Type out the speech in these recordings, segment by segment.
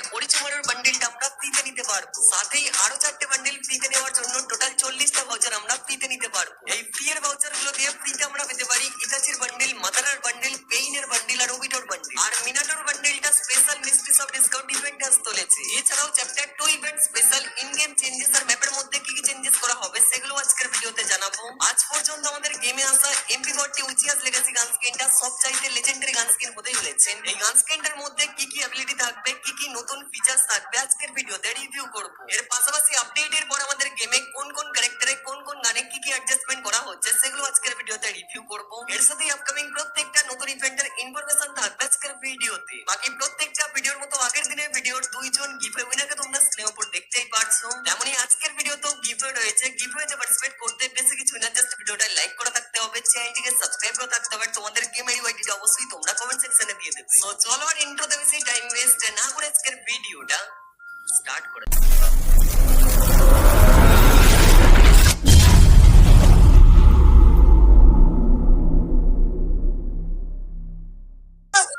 গেমের অরিজিনাল বান্ডেলটা আমরা ফ্রিতে নিতে পারবো। সাথেই আরো 4টে বান্ডেল ফ্রিতে নেওয়ার জন্য টোটাল 40টা ভাউচার আমরা ফ্রিতে নিতে পারবো। এই ফ্রি এর ভাউচার গুলো দিয়ে ফ্রিতে আমরা পেতে পারি ইতাচির বান্ডেল, মাদারার বান্ডেল, পেইনের বান্ডেল আর ওবিটর বান্ডেল। আর মিনাটোর বান্ডেলটা special mysteries of discount event আস চলেছে। এছাড়াও chapter 2 event special in game changes আর ম্যাপের মধ্যে কি কি চেঞ্জেস করা হবে সেগুলো আজকের ভিডিওতে জানাবো। আজ পর্যন্ত আমাদের গেমে আসা MP40 উচিয়াস লেগাসি গান স্কিনটা সবচাইতে লেজেন্ডারি গান স্কিন হতে চলেছে। এই গান স্কিনটার মধ্যে কি কি অ্যাবিলিটি থাকবে, কি কি নতুন ফিচারস থাকবে আজকের ভিডিওতে রিভিউ করব। এর পাশাপাশি আপডেটের পর আমাদের গেমে কোন কোন ক্যারেক্টারে কোন কোন গানে কি কি অ্যাডজাস্টমেন্ট করা হচ্ছে সেগুলো আজকের ভিডিওতে রিভিউ করব। এর সাথে আপকামিং প্রত্যেকটা নতুন ইভেন্টের ইনফরমেশন থাকবে আজকের ভিডিওতে। বাকি প্রত্যেকটা ভিডিওর মতো আগের দিনের ভিডিওর দুইজন গিভওয়ে উইনারকে তোমরা স্ক্রিনের উপর দেখতেই পারছো। তেমনি আজকের ভিডিওতেও গিভওয়ে রয়েছে। গিভওয়েতে পার্টিসিপেট করতে বেশি কিছু না, জাস্ট ভিডিওটা লাইক করে থাকতে হবে, চ্যানেলটিকে সাবস্ক্রাইব করে থাকতে হবে। তোমাদের গেমের ইউআইডিটা অবশ্যই তোমরা কমেন্ট সেকশনে দিয়ে দেবে। সো চলো আর ইন্ট্রোতে বেশি টাইম ওয়েস্ট না করে আজকের ভিডিওটা স্টার্ট করে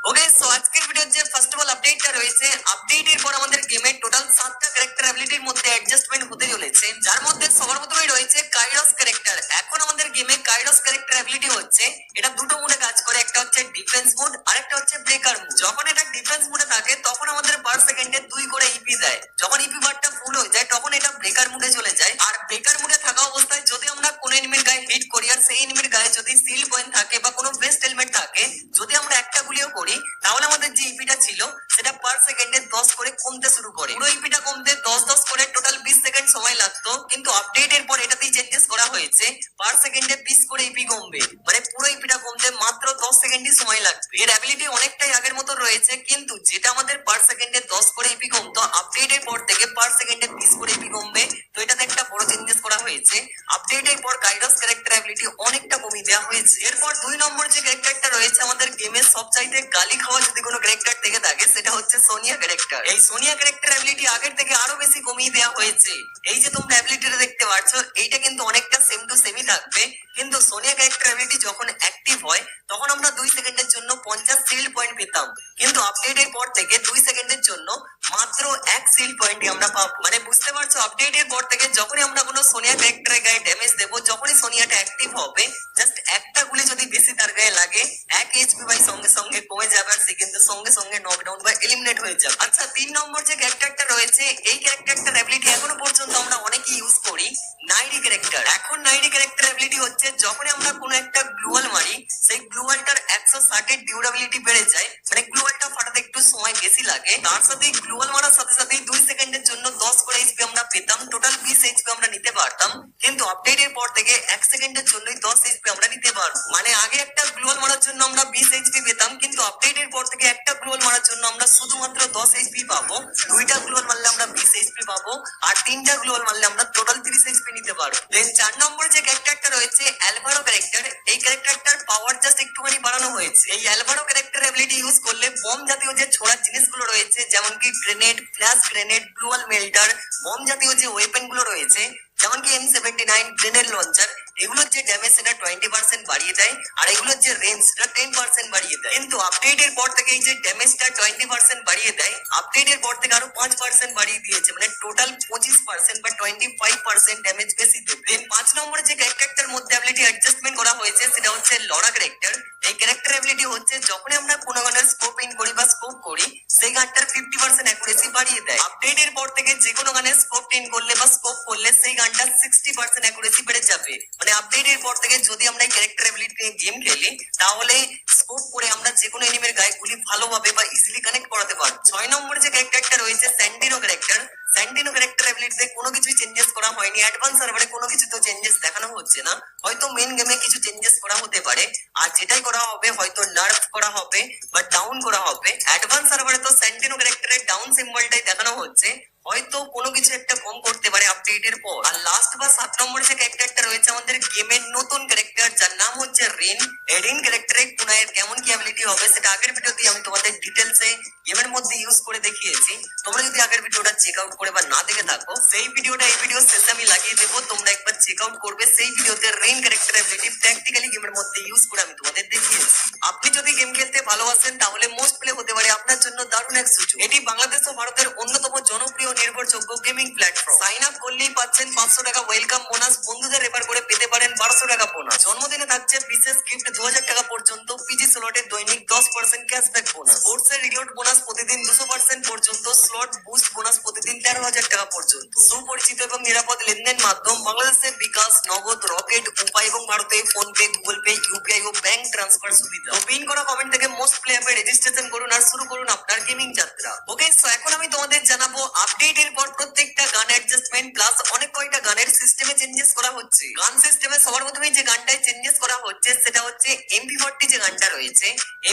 ওকে। সো আজকের ভিডিওর যে ফার্স্ট অফ অল আপডেটটা রয়েছে, আপডেটের পর আমাদের গেমের টোটাল 7টা ক্যারেক্টার অ্যাবিলিটির মধ্যে অ্যাডজাস্টমেন্ট হতে চলেছে, যার মধ্যে সবার প্রথমেই রয়েছে কাইরস ক্যারেক্টার। এখন আমাদের গেমে কাইরস ক্যারেক্টার অ্যাবিলিটি হচ্ছে, এটা দুটো মোডে কাজ করে, একটা হচ্ছে ডিফেন্স মোড আর একটা হচ্ছে ব্রেকার মোড। যখন এটা ডিফেন্স মোডে থাকে তখন আমাদের পার সেকেন্ডে 2 করে ইপি দেয়। যখন ইপি বারটা ফুল হয়ে যায় তখন এটা ব্রেকার মোডে চলে যায়। আর ব্রেকার মোডে থাকা অবস্থায় যদি আমরা কোনো এনিমির গায়ে হিট করি আর সেই এনিমির গায়ে যদি সিল পয়েন্ট থাকে বা কোনো বেস্ট হেলমেট থাকে, যদি আমরা একটা গুলিও করি তাহলে আমাদের যে ইপিটা ছিল সেটা পার সেকেন্ডে 10 করে কমতে শুরু করে। পুরো ইপিটা কমতে 10 করে টোটাল 20 সেকেন্ড সময় লাগতো, কিন্তু আপডেটের পর এটাতেই চেঞ্জেস করা হয়েছে। পার সেকেন্ডে 20 করে ইপি কমবে, মানে পুরো ইপিটা কমতে মাত্র 10 সেকেন্ডই সময় লাগবে। এর অ্যাবিলিটি অনেকটাই আগের মতো রয়েছে, কিন্তু যেটা আমাদের পার সেকেন্ডে 10 করে ইপি কমতো, আপডেটের পর থেকে পার সেকেন্ডে 20 করে ইপি কমবে। তো এটাতে একটা বড় চেঞ্জেস করা হয়েছে। আপডেটের পর কাইরস ক্যারেক্টার অ্যাবিলিটি অনেকটা কমিয়ে দেওয়া হয়েছে। এরপর 2 নম্বর যে ক্যারেক্টারটা রয়েছে আমাদের গেমের সবচাইতে গালি খাওয়া যদি কোনো ক্যারেক্টার থেকে থাকে সেটা হচ্ছে সোনিয়া ক্যারেক্টার। এই সোনিয়া ক্যারেক্টার অ্যাবিলিটি আগের থেকে আরো বেশি কমিয়ে দেওয়া হয়েছে। এই যে তোমরা অ্যাবিলিটিটা দেখতে পাচ্ছ, এইটা কিন্তু অনেকটা সেম টু সেমই থাকবে, কিন্তু সোনিয়া ক্যারেক্টার অ্যাবিলিটি যখন অ্যাক্টিভ হয় তখন আমরা 2 সেকেন্ডের জন্য 50 সিল্ড পয়েন্ট পেতাম, কিন্তু আপডেটের পর থেকে 2 সেকেন্ডের জন্য মাত্র 1 সিল্ড পয়েন্টই আমরা পাবো। মানে বুঝতে পারছো, আপডেটের পর থেকে যখনই আমরা কোনো সোনিয়া ক্যারেক্টারের গায়ে ড্যামেজ দেবো, যখনই সোনিয়াটা অ্যাক্টিভ হবে, জাস্ট একটা গুলি যদি বেশি তার গায়ে লাগে 1 এইচপি বাই সঙ্গে সঙ্গে কমে যাবে আর সে কিন্তু সঙ্গে সঙ্গে নকডাউন বা এলিমিনেট হয়ে যাবে। আচ্ছা, 3 নম্বর যে ক্যারেক্টারটা রয়েছে, এই ক্যারেক্টারটার অ্যাবিলিটি এখনো পর্যন্ত আমরা অনেকেই ইউজ করি, নাইডি ক্যারেক্টার। এখন নাইডি ক্যারেক্টার অ্যাবিলিটি হচ্ছে যখনই আমরা কোনো একটা গ্লুয়াল মারি, সেই গ্লুয়ালটার 160 এর ডিউরেবিলিটি বেড়ে যায়, মানে গ্লুয়ালটা ফাটাতে একটু সময় বেশি লাগে। তার সাথে গ্লুয়াল মারার সাথে সাথে 2 সেকেন্ডের জন্য 10 করে এইচপি আমরা পেতাম, টোটাল 20 এইচপি আমরা নিতে পারতাম, কিন্তু আপডেটের পর থেকে 1 সেকেন্ডের জন্যই 10 এইচপি আমরা নিতে পারবো। মানে আগে একটা গ্লুয়াল মারার জন্য আমরা 20 এইচপি পেতাম, কিন্তু আপডেটের পর থেকে একটা গ্লুয়াল মারার জন্য আমরা শুধুমাত্র 10 এইচপি পাবো। 2টা গ্লুয়াল মারলে আমরা 20 এইচপি পাবো, আর 3টা গ্লুয়াল মারলে আমরা টোটাল 30 এইচপি নিতে পারবো। দেন 4 নম্বর যে ক্যারেক্টারটা রয়েছে অ্যালভারো ক্যারেক্টার, এই ক্যারেক্টারটার পাওয়ার জাস্ট একটুখানি বাড়ানো হয়েছে। এই অ্যালভারো ক্যারেক্টার অ্যাবিলিটি ইউজ করলে বম জাতীয় যে ছোড়ার জিনিসগুলো রয়েছে, যেমন কি grenade, flash grenade, gloo wall melter, bomb জাতীয় যে ওয়েপেন গুলো রয়েছে, যেমন কি M79 গ্রেনেড লঞ্চার, এগুলোর যে ড্যামেজ সেটা 20% বাড়িয়ে দেয়, আর এগুলোর যে রেঞ্জ সেটা 10% বাড়িয়ে দেয়। কিন্তু আপডেটের পর থেকে এই যে ড্যামেজটা 20% বাড়িয়ে দেয়, আপডেটের পর থেকে আরো 5% বাড়িয়ে দিয়েছে, মানে টোটাল 25% বা 25% ড্যামেজ বেশি দেবে। দেন 5 নম্বরে যে ক্যারেক্টারটার মধ্যে অ্যাবিলিটি অ্যাডজাস্টমেন্ট করা হয়েছে সেটা হচ্ছে লড়া ক্যারেক্টার। এই ক্যারেক্টার অ্যাবিলিটি হচ্ছে যখনই আমরা কোনো গানের স্কোপ ইন করি বা স্কোপ করি, সেই গানটার 50% অ্যাকুরেসি বাড়িয়ে দেয়। আপডেটের পর থেকে যে কোনো গানের স্কোপ ইন করলে বা স্কোপ করলে সেই গানটার 60% অ্যাকুরেসি বেড়ে যাবে। মানে আপডেটের পর থেকে যদি আমরা এই ক্যারেক্টার অ্যাবিলিটি নিয়ে গেম খেলি, তাহলে স্কোপ করে আমরা যে কোনো এনিমির গায়ে গুলি ভালোভাবে বা ইজিলি কানেক্ট করাতে পারবো। 6 নম্বরে যে ক্যারেক্টারটা রয়েছে স্যান্টিনো ক্যারেক্টার, স্যান্টিনো ক্যারেক্টার অ্যাবিলিটিতে কোনো কিছুই চেঞ্জেস করা হয়নি। অ্যাডভান্স সার্ভারে কোনো কিছু তো চেঞ্জেস দেখানো হচ্ছে না, হয়তো মেন গেমে কিছু চেঞ্জেস করা হতে পারে, আর যেটাই করা হবে হয়তো নার্ভ করা হবে বা ডাউন করা হবে। অ্যাডভান্স সার্ভারে তো স্যান্টিনো ক্যারেক্টারের ডাউন সিম্বলটাই দেখানো হচ্ছে, হয়তো কোনো কিছু একটা কম করতে পারে আপডেটের পর। আর লাস্ট বা 7 নম্বরে যে ক্যারেক্টারটা রয়েছে আমাদের গেমের নতুন ক্যারেক্টার, যার নাম হচ্ছে রিন। এই রিন ক্যারেক্টারে কুনাইয়ের কেমন কি অ্যাবিলিটি হবে সেটা আগের ভিডিওতে আমি তোমাদের ডিটেলসে গেমের মধ্যে ইউজ করে দেখিয়েছি। তোমরা যদি আগের ভিডিওটা চেক আউট করে বা না দেখে থাকো, সেই ভিডিওটা এই ভিডিও শেষে আমি লাগিয়ে দেবো, তোমরা একবার চেক আউট করবে। সেই ভিডিওতে রিন ক্যারেক্টার অ্যাবিলিটি প্র্যাকটিক্যালি গেমের মধ্যে ইউজ করে আমি তোমাদের দেখিয়েছি। আপনি যদি গেম খেলতে ভালোবাসেন তাহলে মোস্ট প্লে হতে পারে আপনার জন্য দারুণ এক সুযোগ। এটি বাংলাদেশ ও ভারতের অন্যতম জনপ্রিয় নির্ভরযোগ্য গেমিং প্ল্যাটফর্ম। সাইন আপ করলেই পাচ্ছেন 500 টাকা ওয়েলকাম বোনাস, বন্ধুদের রেফার করে পেতে পারেন 1200 টাকা বোনাস। জন্মদিনে থাকছে বিশেষ গিফট 2000 টাকা পর্যন্ত, পিজি স্লটে দৈনিক 10% ক্যাশব্যাক বোনাস, স্পোর্টসের রিলোড বোনাস প্রতিদিন 200% পর্যন্ত, স্লট বুস্ট বোনাস প্রতিদিন 13,000 টাকা পর্যন্ত। সুপরিচিত এবং নিরাপদ লেনদেন মাধ্যম বাংলাদেশে বিকাশ, নগদ, রকেট, উপায় এবং ভারতে ফোনপে, গুগল পে, ইউপিআই ও ব্যাংক ট্রান্সফার সুবিধা। তো পিন করা কমেন্ট থেকে মোস্ট প্লে অ্যাপে রেজিস্ট্রেশন করুন আর শুরু করুন আপনার গেমিং যাত্রা। ওকে, সো এখন আমি তোমাদের জানাবো আপডেটের পর প্রত্যেকটা গান অ্যাডজাস্টমেন্ট প্লাস অনেক কয়টা গানের সিস্টেমে চেঞ্জেস করা হচ্ছে। গান সিস্টেমে সবার প্রথমে যে গানটায় চেঞ্জেস করা হচ্ছে সেটা হচ্ছে MP40 যে গানটা রয়েছে,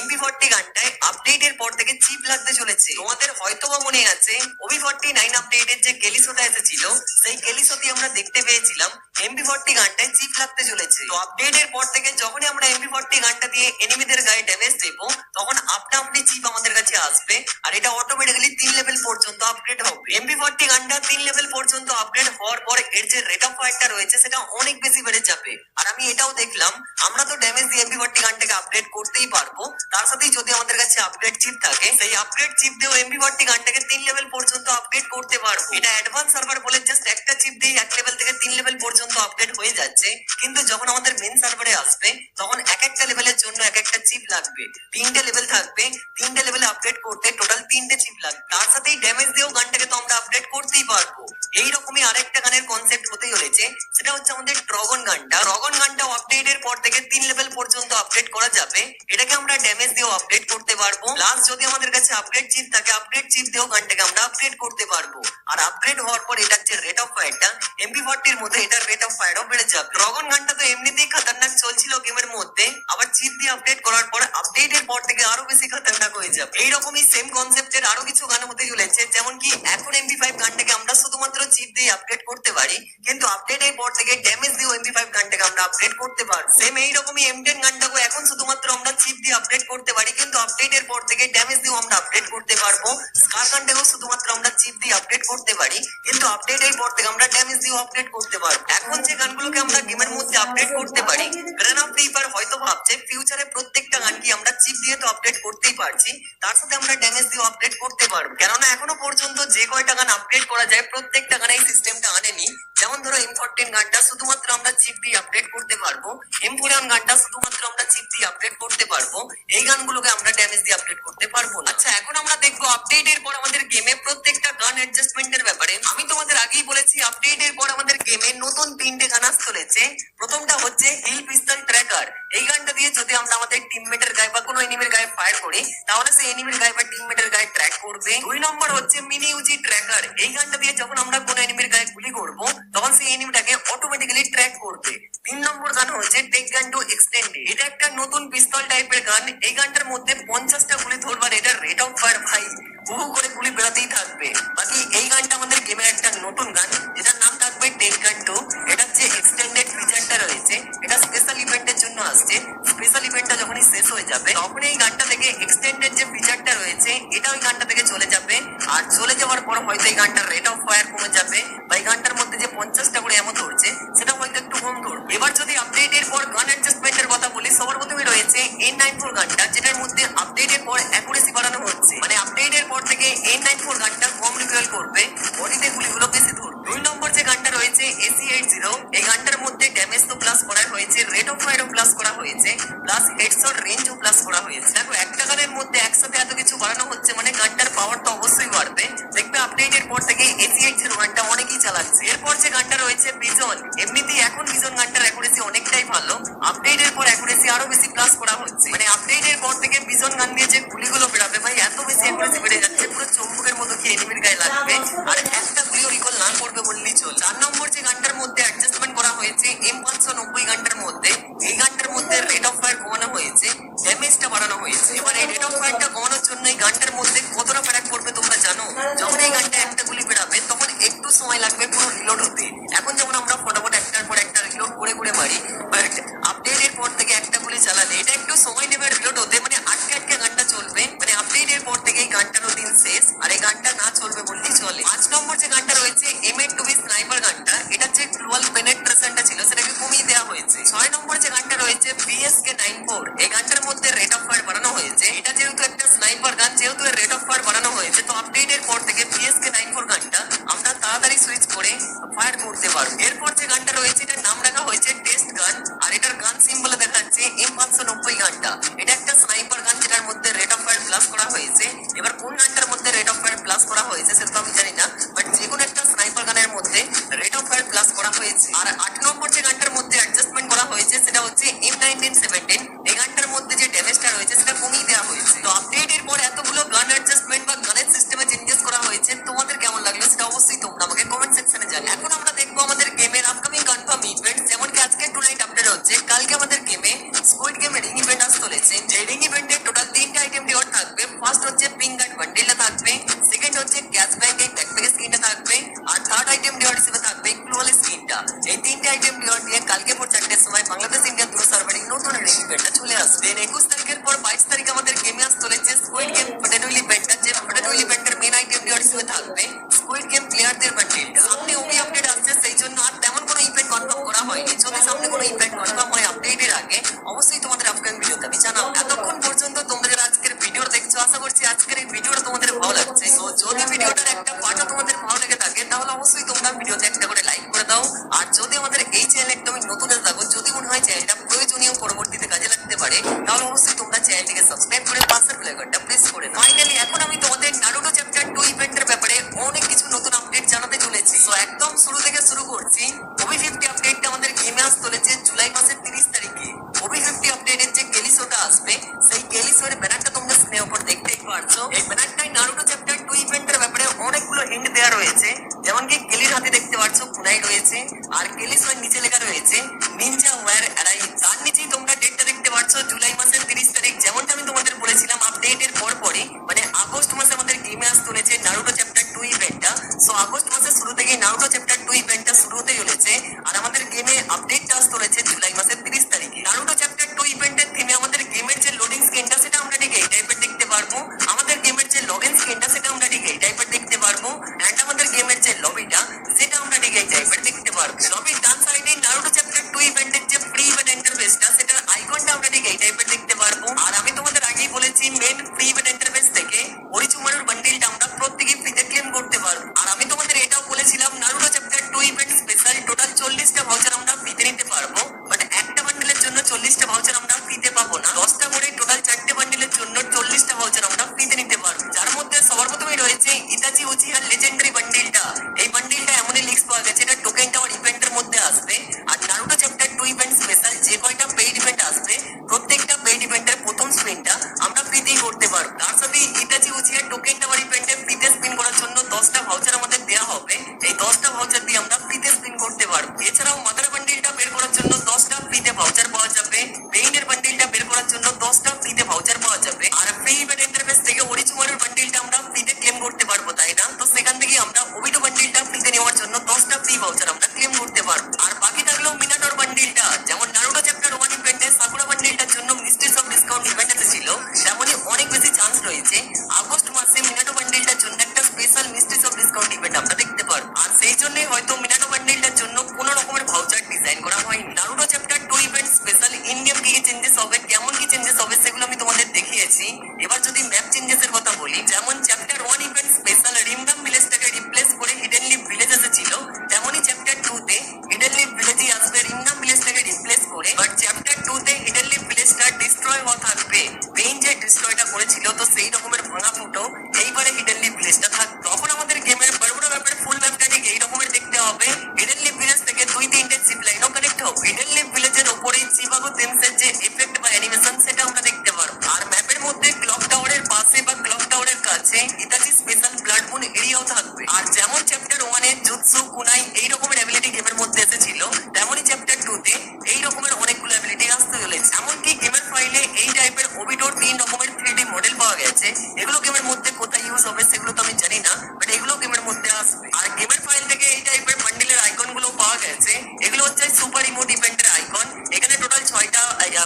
MP40 গানটায় আপডেটের পর থেকে চিপ লাগতে চলেছে। তোমাদের হয়তোবা মনে আছে OB49 আপডেটের যে কেলিসোটা এসেছিল, সেই কেলিসোতে আমরা দেখতে পেয়েছিলাম MP40 গানটায় চিপ লাগতে চলেছে। তো আপডেটের পর থেকে যখনই আমরা MP40 গানটা দিয়ে এনিমিদের গায়ে ড্যামেজ দেবো, তখন আপনা আপনি চিপ আমাদের কাছে আসবে আর এটা অটোমেটিক্যালি 3 লেভেল পর্যন্ত আপগ্রেড হবে। MP40 গানটা 3 লেভেল পর্যন্ত আপগ্রেড হওয়ার পর এর যে রেট অফ ফায়ারটা রয়েছে সেটা অনেক বেশি বেড়ে যাবে। আর আমি এটাও দেখলাম, আমরা তো ড্যামেজ দিয়ে MP40 গানটাকে আপগ্রেড করতেই পারবো, তার সাথেই যদি আমাদের কাছে আপগ্রেড চিপ থাকে, সেই আপগ্রেড চিপ দিয়েও MP40 গানটাকে 3 লেভেল পর্যন্ত আপগ্রেড করতে পারবো। এটা অ্যাডভান্স সার্ভার বলে জাস্ট একটা চিপ দিয়ে 1 লেভেল থেকে 3 লেভেল পর্যন্ত আপগ্রেড হয়ে যাচ্ছে, কিন্তু যখন আমাদের মেন সার্ভারে আসবে তখন এক একটা লেভেলের জন্য এক একটা চিপ লাগবে। 3টে লেভেল থাকবে, 3টে লেভেলে আপগ্রেড করতে টোটাল 3টে চিপ লাগবে। তার সাথেই ড্যামেজ দিয়েও গানটাকে তো আমরা আপগ্রেড করতেই পারবো। এইরকমই আরেকটা গানের কনসেপ্ট হতে চলেছে, সেটা হচ্ছে আমাদের ড্রাগন গানটা। ড্রাগন গানটাও আপডেটের পর থেকে 3 লেভেল পর্যন্ত আপগ্রেড করা যাবে। এটাকে আমরা ড্যামেজ দিয়েও আপগ্রেড করতে পারবো, প্লাস যদি আমাদের কাছে আপগ্রেড চিপ থাকে, আপগ্রেড চিপ দিয়েও গানটাকে আমরা আপগ্রেড করতে পারবো। আর আপগ্রেড হওয়ার পর এটার যে রেট অফ ফায়ারটা MP40 এর মধ্যে, এটার রেট অফ ফায়ারও বেড়ে যাবে। ড্রাগন গানটা তো এমনিতেই খতরনাক চলছিল গেমের মধ্যে, আবার চিপ দিয়ে আপডেট করার পর আপডেটের পর থেকে আরো বেশি খতরনাক হয়ে যাবে। এইরকমই সেম কনসেপ্টের আরো কিছু গান হতে চলেছে, যেমন কি এখন MP5 গানটাকে আমরা শুধুমাত্র চিপ দিয়ে আপডেট করতে পারি, কিন্তু আপডেটের পর থেকে ড্যামেজ দিয়ে MP5 গানটাকে আমরা আপডেট করতে পারবো। সেম এইরকমই M10 গানটাকে এখন শুধুমাত্র আমরা চিপ দিয়ে আপডেট করতে পারি, কিন্তু আপডেটের পর থেকে ড্যামেজ দিয়েও আমরা আপডেট করতে পারবো। স্কার গানটাকেও শুধুমাত্র আমরা চিপ দিয়ে আপডেট করতে পারি, কিন্তু আপডেটের পর থেকে আমরা ড্যামেজ দিয়েও আপডেট করতে পারবো। এখন যে গানগুলোকে আমরা গেমের মধ্যে আপডেট করতে পারি, গ্রেনা ফ্রি ফায়ার হয়তো ভাবছে ফিউচারে প্রত্যেকটা গানকে আমরা চিপ দিয়ে তো আপডেট করতেই পারছি, তার সাথে আমরা ড্যামেজ দিয়েও আপডেট করতে পারবো। কেননা এখনো পর্যন্ত যে কয়টা গান আপডেট করা যায় প্রত্যেকটা গানে এই সিস্টেমটা আনেনি। যেমন ধরো M14 গানটা শুধুমাত্র আমরা চিপ দিয়ে আপডেট করতে পারবো, M41 গানটা শুধুমাত্র আমরা চিপ দিয়ে আপডেট করতে পারবো, এই গানগুলোকে আমরা ড্যামেজ দিয়ে আপডেট করতে পারবো না। আচ্ছা, এখন আমরা দেখবো আপডেটের পর আমাদের গেমে প্রত্যেকটা গান অ্যাডজাস্টমেন্টের ব্যাপারে। আমি তোমাদের আগেই বলেছি আপডেটের পর আমাদের গেমে নতুন 3টে গান আসতে চলেছে। প্রথমটা হচ্ছে হিল পিস্তল ট্র্যাকার। এই গানটা দিয়ে যদি আমরা আমাদের টিমমেটের গায়ে বা কোনো এনিমির গায়ে ফায়ার করি, তাহলে সেই এনিমির গায়ে বা টিমমেটের গায়ে ট্র্যাক করবে। 2 নম্বর হচ্ছে মিনি ইউজি ট্র্যাকার। এই গানটা দিয়ে যখন আমরা কোনো এনিমির গায়ে গুলি করব, তখন সেই এনিমিটাকে অটোমেটিক্যালি ট্র্যাক করবে। 3 নম্বর গান হচ্ছে টেক গান টু এক্সটেন্ডেড। এটা একটা নতুন পিস্তল টাইপের গান। এই গানটার মধ্যে 50টা গুলি ধরবার এটার রেট অফ ফায়ার ভাই বহু করে গুলি বেড়াতেই থাকবে। বাকি এই গানটা আমাদের গেমের একটা নতুন গান, যেটার নাম থাকবে টেক গান টু। এটার যে এক্সটেন্ডেড ফিচারটা রয়েছে, এটা স্পেশাল ইভেন্টের জন্য আসছে। স্পেশাল ইভেন্টটা যখনই শেষ হয়ে যাবে, তখন এই গানটা থেকে এক্সটেন্ডেড যে ফিচারটা রয়েছে, এটা ওই গানটা থেকে চলে যাবে। আর চলে যাওয়ার পর হয়তো এই গানটার রেট অফ ফায়ার কমে যাবে, বা এই গানটার মধ্যে যে 50টা করে এমন ধরছে সেটা হয়তো একটু কম ধরবে। এবার যদি আপডেটের পর গান অ্যাডজাস্টমেন্টের কথা বলি, সবার প্রথমে রয়েছে N94 গানটা, যেটার মধ্যে আপডেটের পর অ্যাকুরেসি বাড়ানো হচ্ছে। মানে আপডেটের পর থেকে N94 গানটা কম রিকয়েল করবে, বডিতে গুলিগুলো বেশি ধরবে। 2 নম্বর যে গানটা রয়েছে AC80, এই গানটার মধ্যে ড্যামেজ তো প্লাস করা হয়েছে, রেট অফ ফায়ারও প্লাস করা হয়েছে, প্লাস হেডশট রেঞ্জও প্লাস করা হয়েছে। দেখো, একটা গানের মধ্যে একসাথে এত কিছু বাড়ানো হচ্ছে, মানে গানটার পাওয়ার তো অবশ্যই বাড়বে। দেখবে আপডেটের পর থেকে AC80 গানটা অনেকেই চালাচ্ছে। এরপর যে গানটা রয়েছে বিজন। এমনিতেই এখন বিজন গানটার অ্যাকুরেসি অনেকটাই ভালো, আপডেটের পর অ্যাকুরেসি আরো বেশি প্লাস করা হচ্ছে। মানে আপডেটের পর থেকে বিজন গান দিয়ে যে গুলিগুলো বেরাবে ভাই, এত বেশি অ্যাকুরেসি বেড়ে যাচ্ছে, পুরো চম্বুকের মতো কি এনিমির গায়ে লাগবে, আর একটা গুলিও রিকল না করবে বললেই চল। 4 নম্বর যে গানটার মধ্যে অ্যাডজাস্টমেন্ট করা হয়েছে M590 গানটার মধ্যে, এই গানটার মধ্যে রেট অফ ফায়ার কমানো হয়েছে, ড্যামেজটা বাড়ানো হয়েছে। এবার এই রেট অফ ফায়ারটা কমানোর জন্য এই গানটার মধ্যে কতটা ফারাক পড়বে তোমরা জানো? যখন এই গানটা একটা গুলি বেরাবে, তখন একটু সময় লাগবে পুরো রিলোড হতে। এখন যেমন আমরা ফটাফট একটার পর একটা রিলোড করে করে মারি, বাট আপডেটের পর থেকে একটা গুলি চালালে এটা একটু সময় নেবে রিলোড হতে, মানে আটকে আটকে গানটা চলবে। মানে আপডেটের পর থেকে এই গানটারও দিন শেষ, আর এই গানটা না চলবে বললেই চলে। 5 নম্বর যে গানটা রয়েছে M8-2B স্নাইপার গানটা, এটা যে গ্লোবাল পেনেট্রেশনটা ছিল সেটাকে কমিয়ে দেওয়া হয়েছে। 6 নম্বর যে গানটা রয়েছে BSK-94, এই গানটার মধ্যে রেট অফ ফায়ার বাড়ানো হয়েছে। এটা যেহেতু একটা স্নাইপার স্নাইপার গান যেহেতু এর রেট অফ ফায়ার বাড়ানো হয়েছে, তো আপডেটের পর থেকে পিএসকে 94 গানটা আমরা তাড়াতাড়ি সুইচ করে ফায়ার করতে পারবো। এরপর যে গানটা রয়েছে এটার নাম রাখা হয়েছে টেস্ট গান, আর এটার গান সিম্বলে দেখাচ্ছে M590 গানটা। এটা একটা স্নাইপার গান যেটার মধ্যে রেট অফ ফায়ার প্লাস করা হয়েছে। এবার কোন গানটার মধ্যে রেট অফ ফায়ার প্লাস করা হয়েছে সেটা তো আমি জানি না, বাট যে কোনো একটা স্নাইপার গানের মধ্যে রেট অফ ফায়ার প্লাস করা হয়েছে। আর 8 নম্বর যে গানটার মধ্যে অ্যাডজাস্টমেন্ট করা হয়েছে সেটা হচ্ছে M1917। এই গানটার মধ্যে যে ড্যামেজটা রয়েছে সেটা কমিয়ে দেওয়া হয়েছে। তো আপডেটের পর এতগুলো গান অ্যাডজাস্টমেন্ট বা গানের সিস্টেমে চেঞ্জেস করা হয়েছে, তোমাদের কেমন লাগলো সেটা অবশ্যই তোমরা আমাকে কমেন্ট সেকশনে জানাও। এখন আমরা দেখবো আমাদের গেমের আপকামিং কনফার্ম ইভেন্ট, যেমন কি আজকে টুনাইট আপডেট হচ্ছে। কালকে আমাদের গেমে স্কুইড গেমের রিং ইভেন্ট আসতে চলেছে। যে রিং ইভেন্টে টোটাল 3টা আইটেম রিওয়ার্ড থাকবে। ফার্স্ট হচ্ছে পিঙ্ক গার্ড বান্ডেলটা থাকবে, সেকেন্ড হচ্ছে ক্যাশব্যাক এই ব্যাকপ্যাক স্কিনটা থাকবে, আর থার্ড আইটেম রিওয়ার্ড হিসেবে থাকবে গ্লোবাল স্কিনটা। এই 3টে আইটেম রিওয়ার্ড দিয়ে কালকে ভোর 4টের সময় বাংলাদেশ ইন্ডিয়া দুটো সার্ভারে নতুন রিং ইভেন্টটা চলে আসবে। 21 তারিখের পর 22 তারিখ আমাদের গেমে আসতে চলেছে স্কুইড গেম পটেটো ইভেন্টটা। যে পটেটো ইভেন্টের মেন আইটেম রিওয়ার্ড হিসেবে থাকবে স্কুইড গেম প্লেয়ারদের বান্ডেলটা। সামনে ওবি আপডেট আসছে, সেই জন্য আর তেমন কোনো ইভেন্ট কনফার্ম করা হয়নি। যদি সামনে কোনো ইভেন্ট কনফার্ম হয় আপডেটের আগে অবশ্যই তোমাদের আপকামিং ভিডিওতে আমি জানাবো। এতক্ষণ পর্যন্ত তোমরা আজকের ভিডিও দেখছো, আশা করছি আজকের এই ভিডিওটা তোমাদের ভালো লাগছে। তো যদি ভিডিওটার একটা পার্টও তোমাদের ভালো লেগে থাকে তাহলে অবশ্যই তোমরা ভিডিওতে একটা করে লাইক করে দাও। আর যদি আমাদের এই চ্যানেলে একদমই নতুন হয়ে থাকো, যদি মনে হয় চ্যানেলটা প্রয়োজনীয় পরবর্তীতে কাজে লাগতে পারে, তাহলে অবশ্যই তোমরা চ্যানেলটিকে সাবস্ক্রাইব করে পাশের বেল আইকনটা প্রেস করে দাও। ফাইনালি এখন আমি তোমাদের নারুটো চ্যাপ্টার 2 ইভেন্টের ব্যাপারে অনেক কিছু নতুন আপডেট জানাতে চলেছি। তো একদম শুরু থেকে শুরু করছি। ওবি 50 আপডেটটা আমাদের গেমে আসতে চলেছে জুলাই মাসের 30 তারিখে। ওবি 50 আপডেটের যে গেলিসোটা আসবে, সেই গেলিসোর ব্যানারটা তোমরা স্ক্রিনের উপর দেখতেই পারছো। এই ব্যানারটাই নারুটো চ্যাপ্টার 2 ইভেন্টের ব্যাপারে অনেকগুলো হিন্ট দেওয়া রয়েছে। যেমন কি গেলির হাতে দেখতে পারছো কুনাই রয়েছে, আর গেলিসোর নিচে লেখা রয়েছে নিনজা ওয়্যার অ্যারাইভ। তার নিচেই তোমরা ডেটটা দেখতে পারছো জুলাই মাসের 30 তারিখ। যেমনটা আমি তোমাদের বলেছিলাম আপডেটের পরপরই মানে আগস্ট মাসে আমাদের গেমে আসতে চলেছে নারুটো চ্যাপ্টার 2 ইভেন্টটা। সো আগস্ট মাসের শুরু থেকে নারুটো চ্যাপ্টার 2 ইভেন্টটা শুরু হতে চলেছে, আর আমাদের গেমে আপডেটটা আসতে চলেছে জুলাই মাসের 30 তারিখে। নারুটো চ্যাপ্টার 2 ইভেন্টের থিমে আমাদের গেমের যে লোডিং স্ক্রিনটা সেটা আমরা ঠিক এই টাইপের দেখতে পারবো। আমাদের গেমের যে লগইন স্ক্রিনটা সেটা আমরা ঠিক এই টাইপের দেখতে পারবো, এন্ড আমাদের গেমের যে লবিটা সেটা আমরা ঠিক এই টাইপের দেখতে পারবো। লবির ডান সাইডে নারুটো চ্যাপ্টার 2 ইভেন্টের যে ফ্রি ইভেন্ট ইন্টারফেসটা সেটার আইকনটা আমরা ঠিক এই টাইপের দেখতে পারবো। আর আমি তোমাদের আগেই বলেছি মেন ফ্রি ইভেন্ট ইন্টারফেস থেকে অরিচুমারুর বান্ডেলটা আমরা প্রত্যেকই ফ্রিতে ক্লেম করতে পারবো। আর আমি তোমাদের এটাও বলেছিলাম Naruto chapter 2 event special total 40টা ভাউচার আমরা ফ্রিতে নিতে পারবো, বাট একটা বান্ডেলের জন্য 40টা ভাউচার আমরা ফ্রিতে পাবো না। 10টা করে টোটাল 4টে বান্ডেলের জন্য 40টা ভাউচার আমরা ফ্রিতে নিতে পারবো, যার মধ্যে সবার প্রথমেই রয়েছে ইতাচি উচিহার লেজেন্ডারি বান্ডেলটা। এই বান্ডেলটা এমনই লিস্ট পাওয়া গেছে এটা টোকেন টাওয়ার ইভেন্টের মধ্যে আসবে। আর নারুটো চ্যাপ্টার 2 ইভেন্ট স্পেশাল যে কয়টা পেইড ইভেন্ট আসবে প্রত্যেকটা পেইড ইভেন্টের প্রথম স্পিনটা আমরা ফ্রিতেই করতে পারবো। তার সাথে ইতাচি উচিহার টোকেন টাওয়ার ইভেন্টে ফ্রিতে স্পিন করার জন্য 10টা ভাউচার আমাদের দেওয়া হবে। এই 10টা ভাউচার দিয়ে আমরা ফ্রিতে স্পিন করতে পারবো। এছাড়াও মাদার বান্ডেলটা বের করার জন্য 10টা ফ্রিতে ভাউচার পাওয়া যাবে। পেইনের বান্ডেলটা বের করার জন্য 10টা ফ্রিতে ভাউচার পাওয়া যাবে। আর ফ্রি ইভেন্ট ইন্টারফেস থেকে অরিচুমারুর বান্ডেলটা আমরা ফ্রিতে ক্লেম করতে পারবো, তাই না? তো সেখান থেকে আমরা ওবিটো বান্ডেলটা ফ্রিতে নেওয়ার জন্য 10টা ফ্রি ভাউচার আমরা ক্লেম করতে পারবো। আর বাকি থাকলো মিনাটোর বান্ডেলটা। যেমন নারুটো চ্যাপ্টার 1 ইভেন্টে সাকুরা বান্ডেলটার জন্য মিস্ট্রিজ অফ ডিসকাউন্ট ইভেন্ট এসেছিল, তেমনই অনেক বেশি চান্স রয়েছে আগস্ট মাসে মিনাটো বান্ডেলটার জন্য একটা special mysteries of discount event আমরা দেখতে পারবো। আর সেই জন্যই হয়তো মিনাটো বান্ডেলটার জন্য কোনো রকমের ভাউচার ডিজাইন করা হয়নি। Naruto chapter 2 event special Indian কি চেঞ্জেস হবে, কেমন কি চেঞ্জেস হবে সেগুলো আমি তোমাদের দেখিয়েছি। এবার যদি ম্যাপ চেঞ্জেস এর কথা বলি, যেমন চ্যাপ্টার 1 ইভেন্ট স্পেশাল রিমডাম ভিলেজটাকে রিপ্লেস করে হিডেন লিভ ভিলেজ এসেছিল, তেমনই চ্যাপ্টার 2 তে হিডেন লিভ ভিলেজই আসবে রিমডাম ভিলেজটাকে রিপ্লেস করে। বাট চ্যাপ্টার 2 তে হিডেন লিভ ভিলেজটা ডিস্ট্রয় হওয়া থাকবে। পেইন যে ডিস্ট্রয়টা করেছিল তো সেই রকমের ভাঙা ফুটো এইবারে হিডেন লিভ ভিলেজটা থাকবে। তখন আমাদের গেমের বড় বড় ম্যাপের ফুল ম্যাপটা ঠিক এই রকমের দেখতে হবে। হিডেন লিভ ভিলেজ থেকে 2-3টে জিপ লাইনও কানেক্ট হবে। হিডেন লিভ ভিলেজের উপরেই চিবাগো থেমসের যে এফেক্ট বা অ্যানিমেশন সেটা আমরা দেখতে পারবো। আর ম্যাপের মধ্যে ক্লক টাওয়ারের পাশে বা ক্লক টাওয়ারের কাছে ইতাচি স্পেশাল ব্লাড মুন এরিয়াও থাকবে। আর যেমন চ্যাপ্টার 1 এ জুৎসু কুনাই এই রকমের অ্যাবিলিটি গেমের মধ্যে এসেছিল, তেমনই চ্যাপ্টার 2 তে এই রকমের অনেকগুলো অ্যাবিলিটি আসতে চলেছে। এমনকি গেমের ফাইলে এই টাইপের ওবিটোর 3 রকমের 3D মডেল পাওয়া গেছে। এগুলো গেমের মধ্যে কোথায় ইউজ হবে সেগুলো তো আমি জানি না, বাট এগুলো গেমের মধ্যে আসবে। আর গেমের ফাইল থেকে এই টাইপের বান্ডেলের আইকন গুলো পাওয়া গেছে। এগুলো হচ্ছে সুপার ইমোট ইভেন্টের আইকন। এখানে টোটাল 6টা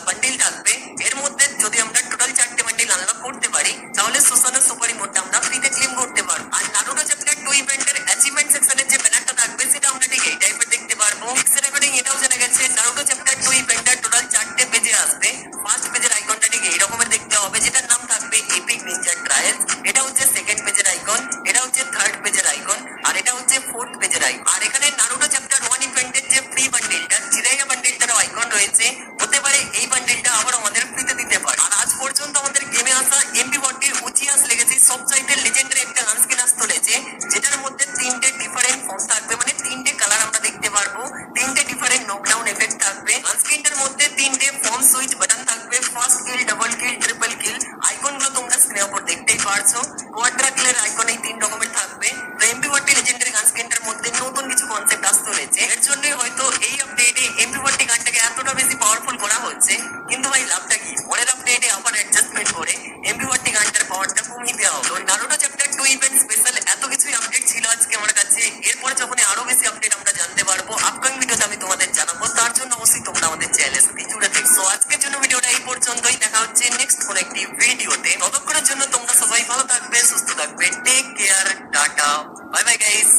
বান্ডেল থাকবে। এর মধ্যে যদি আমরা টোটাল 4টে বান্ডেল আনলক করতে পারি তাহলে সুসানো সুপার ইমোটটা আমরা ফ্রিতে ক্লেম করতে পারবো। আর নারুটো চ্যাপ্টার 2 ইভেন্টের অ্যাচিভমেন্ট সেকশনের যে ব্যানারটা থাকবে সেটা আমরা ঠিক এই টাইপের দেখতে পারবো। পিক্সেল রেকর্ডিং এটাও জানা গেছে নারুটো চ্যাপ্টার 2 ইভেন্টের টোটাল 4টে পেজে আসবে। ফার্স্ট পেজের আইকনটা ঠিক এই রকমের দেখতে হবে, যেটার নাম থাকবে এপিক নিনজা ট্রাই। টাইলস, এটা হচ্ছে সেকেন্ড পেজের আইকন, এটা হচ্ছে থার্ড পেজের আইকন, আর এটা হচ্ছে ফোর্থ পেজের আইকন। আর এখানে নারুটো চ্যাপ্টার 1 ইভেন্টের যে ফ্রি বান্ডিলটা, জিরাইয়া বান্ডিলটারও আইকন রয়েছে। হতে পারে এই বান্ডিলটা আবার আমাদের ফ্রিতে দিতে পারে। আর আজ পর্যন্ত আমাদের গেমে আসা এমপি40 উচিয়াস লেগেছে সবচাইতে লেজেন্ডারি একটা গানস্কিন আসতে চলেছে, যেটার মধ্যে তিনটে ডিফারেন্ট ফর্ম থাকবে, মানে তিনটে কালার আমরা দেখতে পারবো, তিনটে ডিফারেন্ট নকডাউন এফেক্ট থাকবে। গানস্কিনটার মধ্যে তিনটে ফর্ম সুইচ বাটন থাকবে, first kill, double kill, triple kill. আইকনগুলো তোমরা স্ক্রিনের উপর দেখতেই পারছো। কোয়াড্রা কিলের আইকন এই তিন রকমের থাকবে। তো এমপি40 লেজেন্ডারি গানস্কিনটার মধ্যে নতুন কিছু কনসেপ্ট আসতে চলেছে, এর জন্যই হয়তো এই আপডেটে এমপি40 গানটাকে এতটা বেশি পাওয়ারফুল করা হচ্ছে। কিন্তু ভাই লাভটা কি? পরের আপডেটে আবার অ্যাডজাস্টমেন্ট করে এমপি40 গানটার পাওয়ারটা কমিয়ে দেওয়া হবে। তো নারুটো চ্যাপ্টার 2 ইভেন্ট স্পেশাল এত কিছুই আপডেট ছিল আজকে আমার কাছে। এরপরে যখন আরো বেশি আপডেট আমরা জানতে পারবো, আপকামিং ভিডিওতে আমি তোমাদের জানাবো। তার জন্য অবশ্যই তোমরা আমাদের চ্যানেলের সাথে জুড়ে থেকো। আজকের জন্য ভিডিওটা এই পর্যন্তই, দেখা হচ্ছে নেক্সট কোন একটি ভিডিওতে। ততক্ষণের জন্য তোমরা সবাই ভালো থাকবে, সুস্থ থাকবে। Take care, tata, bye bye guys.